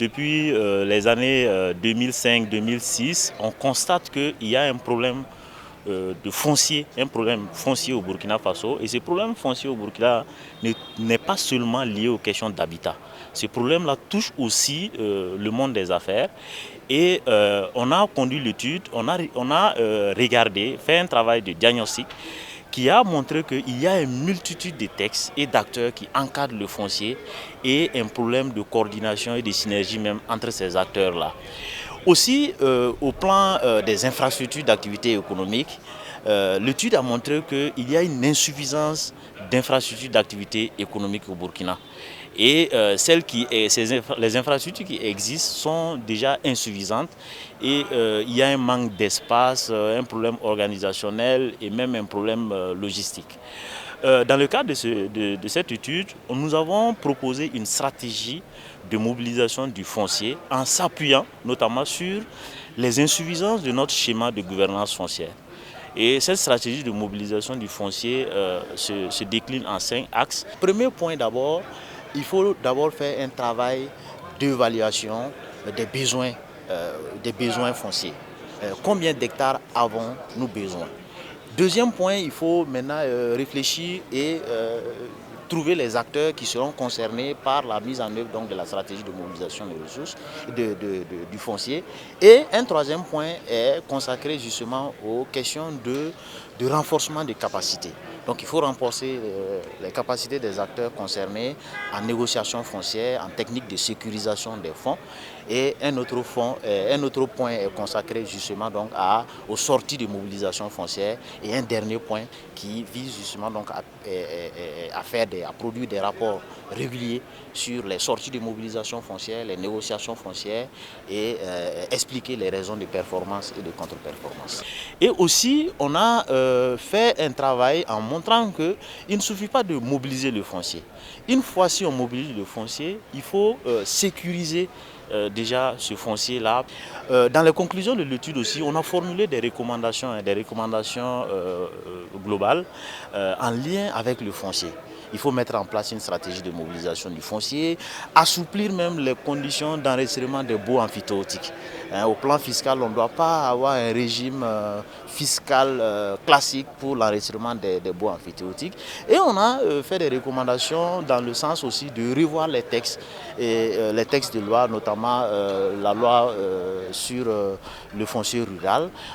depuis les années 2005-2006, on constate qu'il y a un problème de foncier, un problème foncier au Burkina Faso. Et ce problème foncier au Burkina n'est pas seulement lié aux questions d'habitat. Ce problème-là touche aussi le monde des affaires. Et on a conduit l'étude, on a regardé, fait un travail de diagnostic qui a montré qu'il y a une multitude de textes et d'acteurs qui encadrent le foncier et un problème de coordination et de synergie même entre ces acteurs-là. Aussi, au plan des infrastructures d'activité économique, l'étude a montré qu'il y a une insuffisance d'infrastructures d'activité économique au Burkina. Et les infrastructures qui existent sont déjà insuffisantes et il y a un manque d'espace, un problème organisationnel et même un problème logistique. Dans le cadre de cette étude, nous avons proposé une stratégie de mobilisation du foncier en s'appuyant notamment sur les insuffisances de notre schéma de gouvernance foncière. Et cette stratégie de mobilisation du foncier se décline en 5 axes. Premier point d'abord, il faut d'abord faire un travail d'évaluation des besoins fonciers. Combien d'hectares avons-nous besoin? Deuxième point, il faut maintenant réfléchir et trouver les acteurs qui seront concernés par la mise en œuvre donc, de la stratégie de mobilisation des ressources du foncier. Et un troisième point est consacré justement aux questions de renforcement des capacités. Donc il faut renforcer les capacités des acteurs concernés en négociation foncière, en technique de sécurisation des fonds. Et un autre point est consacré justement donc aux sorties de mobilisation foncière. Et un dernier point qui vise justement donc à produire des rapports réguliers sur les sorties de mobilisation foncière, les négociations foncières et expliquer les raisons de performance et de contre-performance. Et aussi, on a fait un travail en montrant qu'il ne suffit pas de mobiliser le foncier. Une fois si on mobilise le foncier, il faut sécuriser déjà ce foncier-là. Dans les conclusions de l'étude aussi, on a formulé des recommandations globales en lien avec le foncier. Il faut mettre en place une stratégie de mobilisation du foncier, assouplir même les conditions d'enregistrement des baux amphithéotiques. Au plan fiscal, on ne doit pas avoir un régime fiscal classique pour l'enregistrement des baux amphithéotiques. Et on a fait des recommandations dans le sens aussi de revoir les textes, les textes de loi, notamment la loi sur le foncier rural.